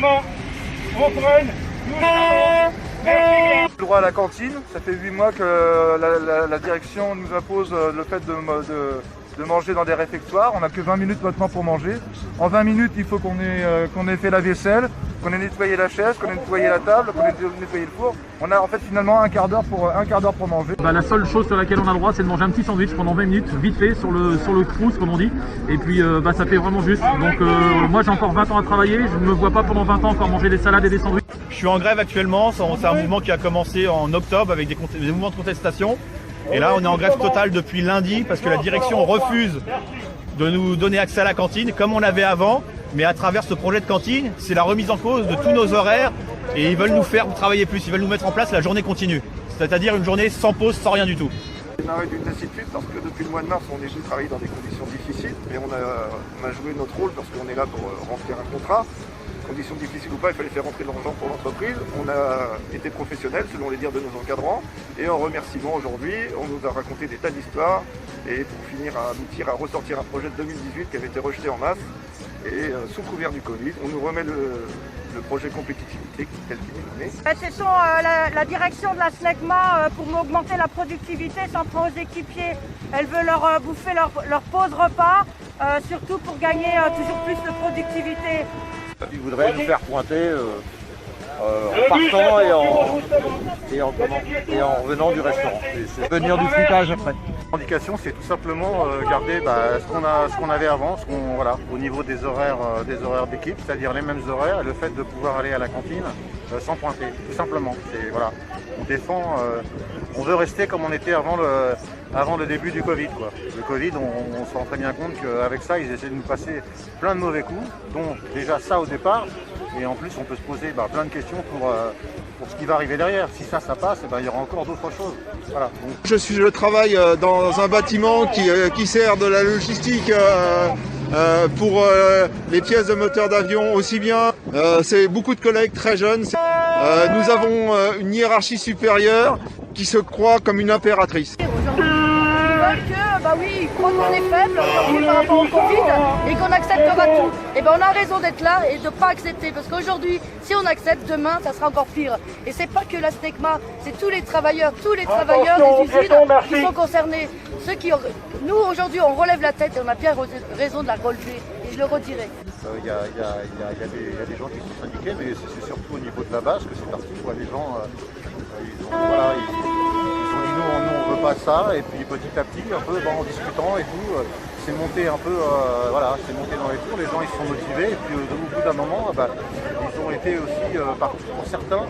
main, on prenne, nous merci bien. Le droit à la cantine, ça fait 8 mois que la direction nous impose le fait de manger dans des réfectoires. On n'a que 20 minutes maintenant pour manger. En 20 minutes, il faut qu'on ait fait la vaisselle, qu'on ait nettoyé la chaise, qu'on ait nettoyé la table, qu'on ait nettoyé le four. On a en fait finalement un quart d'heure pour manger. La seule chose sur laquelle on a le droit, c'est de manger un petit sandwich pendant 20 minutes, vite fait, sur le crous comme on dit. Et puis ça fait vraiment juste. Donc moi j'ai encore 20 ans à travailler, je ne me vois pas pendant 20 ans encore manger des salades et des sandwichs. Je suis en grève actuellement, c'est un mouvement qui a commencé en octobre avec des mouvements de contestation. Et là on est en grève totale depuis lundi parce que la direction refuse de nous donner accès à la cantine comme on avait avant. Mais à travers ce projet de cantine, c'est la remise en cause de tous nos horaires et ils veulent nous faire travailler plus, ils veulent nous mettre en place la journée continue. C'est-à-dire une journée sans pause, sans rien du tout. On arrête d'une lassitude parce que depuis le mois de mars, on est venu travailler dans des conditions difficiles et on a joué notre rôle parce qu'on est là pour remplir un contrat. Conditions difficiles ou pas, il fallait faire rentrer de l'argent pour l'entreprise. On a été professionnels selon les dires de nos encadrants et en remerciement aujourd'hui, on nous a raconté des tas d'histoires et pour finir à aboutir à ressortir un projet de 2018 qui avait été rejeté en masse et sous couvert du Covid, on nous remet le projet compétitivité tel qu'il est donné. Ce sont la direction de la SNECMA pour augmenter la productivité s'en prend aux équipiers. Elle veut leur bouffer leur pause repas, surtout pour gagner toujours plus de productivité. Ils voudraient nous faire pointer en partant et en revenant du restaurant. C'est venir du flicage après. L'indication, c'est tout simplement garder ce qu'on avait avant, au niveau des horaires d'équipe, c'est-à-dire les mêmes horaires et le fait de pouvoir aller à la cantine sans pointer, tout simplement. On défend, on veut rester comme on était avant le début du Covid, quoi. Le Covid, on se rend très bien compte qu'avec ça, ils essaient de nous passer plein de mauvais coups, dont déjà ça au départ, et en plus on peut se poser plein de questions pour ce qui va arriver derrière. Si ça passe, il y aura encore d'autres choses. Voilà. Donc... Je travaille dans un bâtiment qui sert de la logistique pour les pièces de moteur d'avion aussi bien. C'est beaucoup de collègues très jeunes. Nous avons une hiérarchie supérieure qui se croit comme une impératrice. Ils veulent ils croient qu'on est faible par rapport au Covid et qu'on acceptera tout. On a raison d'être là et de ne pas accepter parce qu'aujourd'hui, si on accepte, demain, ça sera encore pire. Et c'est pas que la SNECMA, c'est tous les travailleurs des usines qui sont concernés. Nous, aujourd'hui, on relève la tête et on a bien raison de la relever. Et je le redirai. Il y a des gens qui sont syndiqués, mais c'est surtout au niveau de la base que c'est parti. Les gens, nous on veut pas ça, et puis petit à petit, un peu en discutant et tout, c'est monté un peu, c'est monté dans les tours, les gens ils se sont motivés, et puis au bout d'un moment, ils ont été aussi, pour certains,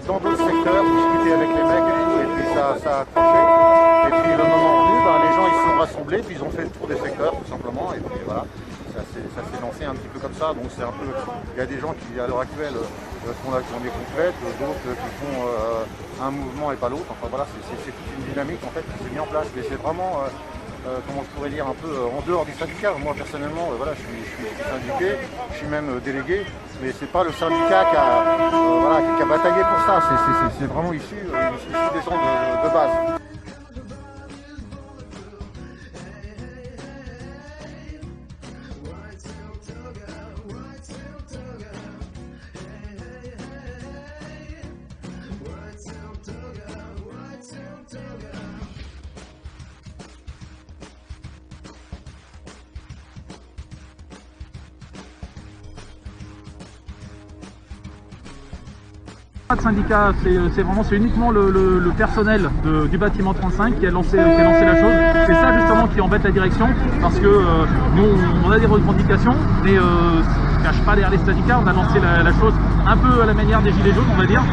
dans d'autres secteurs, discuter avec les mecs et tout, et puis ça a accroché, et puis le moment venu, les gens ils se sont rassemblés, puis ils ont fait le tour des secteurs tout simplement, et puis voilà. Ça s'est lancé un petit peu comme ça, donc c'est un peu. Il y a des gens qui à l'heure actuelle font des complètes, d'autres qui font un mouvement et pas l'autre. Enfin voilà, c'est toute une dynamique en fait qui s'est mise en place. Mais c'est vraiment, comment je pourrais dire, un peu en dehors du syndicat. Moi personnellement, je suis syndiqué, je suis même délégué, mais c'est pas le syndicat qui a bataillé pour ça. C'est vraiment issu des gens de base. Pas de syndicat, c'est uniquement le personnel du bâtiment 35 qui a lancé la chose. C'est ça justement qui embête la direction parce que nous on a des revendications mais on ne cache pas derrière les syndicats, on a lancé la chose un peu à la manière des gilets jaunes on va dire.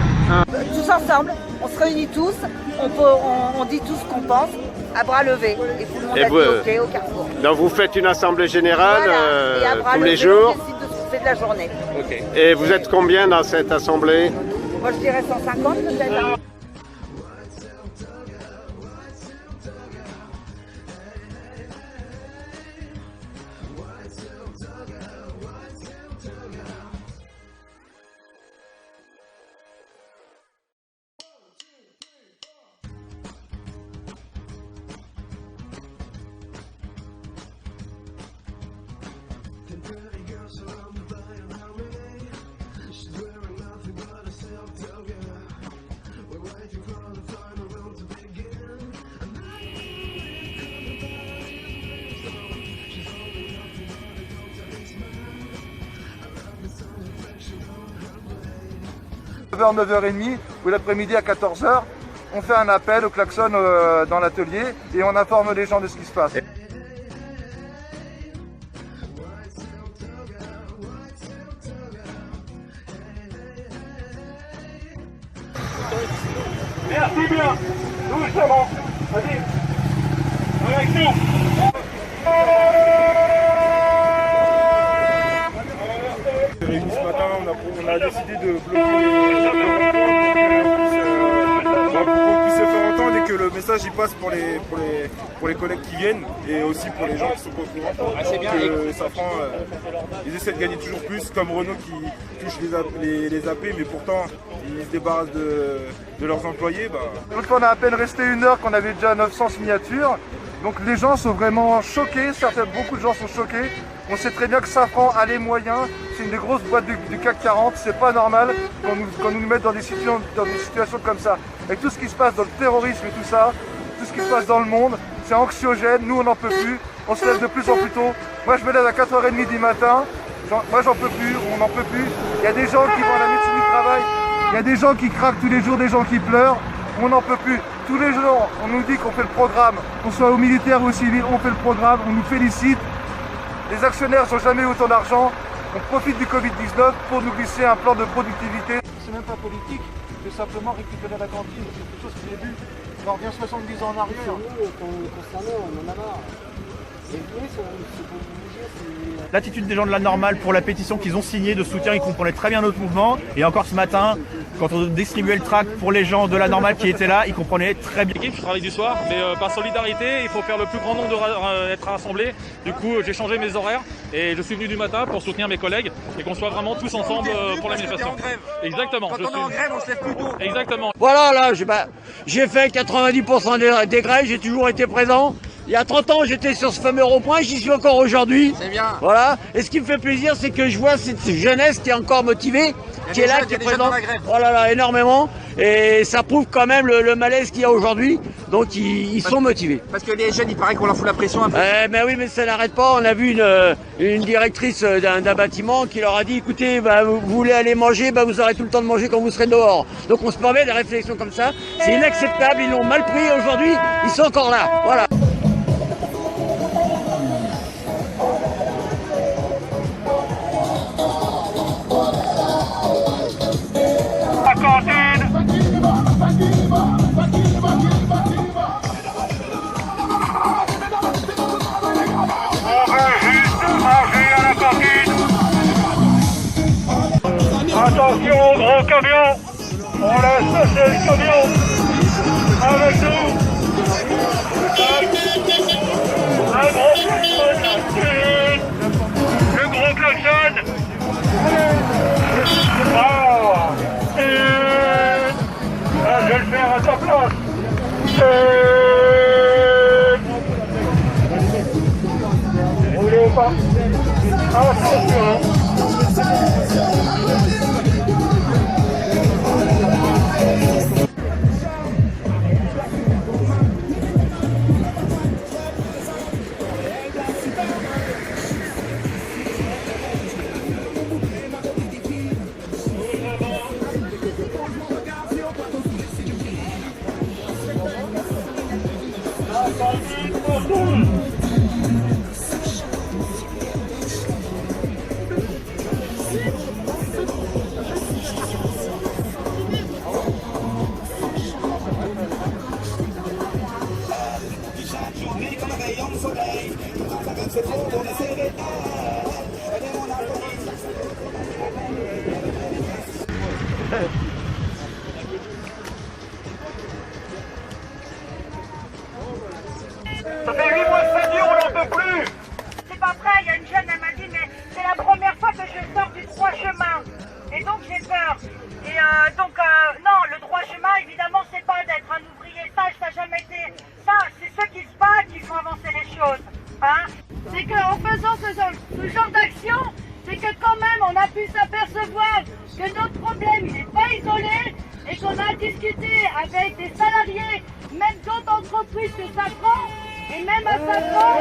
Tous ensemble, on se réunit tous, on dit tout ce qu'on pense à bras levés et tout le monde a dit ok au Carrefour. Donc vous faites une assemblée générale tous les jours. On décide de ce qu'on fait de la journée. Okay. Et vous êtes combien dans cette assemblée? Moi je dirais 150 peut-être. 9h, 9h30 ou l'après-midi à 14h, on fait un appel au klaxon dans l'atelier et on informe les gens de ce qui se passe. Merci bien. Doucement. Vas-y. Avec nous. Réunis ce matin, on a décidé de bloquer le pour qu'on puisse se faire entendre et que le message il passe pour les collègues qui viennent et aussi pour les gens qui sont pas au courant. Que Safran, ils essaient de gagner toujours plus, comme Renault qui touche les AP, mais pourtant ils se débarrassent de leurs employés. Donc on a à peine resté 1 heure qu'on avait déjà 900 signatures. Donc les gens sont vraiment choqués, beaucoup de gens sont choqués. On sait très bien que Safran a les moyens, c'est une des grosses boîtes du CAC 40, c'est pas normal qu'on nous mette dans des situations comme ça. Et tout ce qui se passe dans le terrorisme et tout ça, tout ce qui se passe dans le monde, c'est anxiogène, nous on n'en peut plus, on se lève de plus en plus tôt. Moi je me lève à 4h30 du matin, moi j'en peux plus, on n'en peut plus. Il y a des gens qui vont à la médecine du travail, il y a des gens qui craquent tous les jours, des gens qui pleurent, on n'en peut plus. Tous les jours, on nous dit qu'on fait le programme, qu'on soit aux militaires ou aux civils, on fait le programme, on nous félicite. Les actionnaires n'ont jamais eu autant d'argent. On profite du Covid-19 pour nous glisser un plan de productivité. C'est même pas politique, c'est simplement récupérer la cantine. C'est quelque chose que j'ai vu. On revient 70 ans en arrière. Concernant, on en a marre. L'attitude des gens de la Normale pour la pétition qu'ils ont signée de soutien, ils comprenaient très bien notre mouvement. Et encore ce matin, quand on distribuait le tract pour les gens de la Normale qui étaient là, ils comprenaient très bien. Je travaille du soir, mais par solidarité, il faut faire le plus grand nombre d'être rassemblés. Du coup, j'ai changé mes horaires et je suis venu du matin pour soutenir mes collègues et qu'on soit vraiment tous ensemble pour la manifestation. Exactement. Quand on est en grève, on se lève plus tôt. Exactement. Voilà, là, j'ai fait 90% des grèves, j'ai toujours été présent. Il y a 30 ans, j'étais sur ce fameux rond-point, j'y suis encore aujourd'hui. C'est bien. Voilà. Et ce qui me fait plaisir, c'est que je vois cette jeunesse qui est encore motivée, qui est là, qui est présente. Oh là là, énormément. Et ça prouve quand même le malaise qu'il y a aujourd'hui. Donc ils sont motivés. Parce que les jeunes, il paraît qu'on leur fout la pression un peu. Mais oui, mais ça n'arrête pas. On a vu une directrice d'un bâtiment qui leur a dit, écoutez, vous voulez aller manger, vous aurez tout le temps de manger quand vous serez dehors. Donc on se permet des réflexions comme ça. C'est inacceptable. Ils l'ont mal pris aujourd'hui. Ils sont encore là. Voilà. Attention au gros camion. On laisse passer le camion. Avec nous. Un gros klaxon. Le gros klaxon. Je vais le faire à ta place. Roulez pas. Attention. Ça fait 8 mois que ça dure, on n'en peut plus. C'est pas vrai, il y a une jeune, elle m'a dit, mais c'est la première fois que je sors du droit chemin. Et donc j'ai peur. Et non, le droit chemin, évidemment, c'est pas d'être un ouvrier sage, ça n'a jamais été ça. C'est ceux qui se battent qui font avancer les choses. Hein? C'est qu'en faisant ce genre d'action, c'est que quand même on a pu s'apercevoir que notre problème, il n'est pas isolé et qu'on a discuté avec des salariés, même d'autres entreprises que Safran, et même à Safran.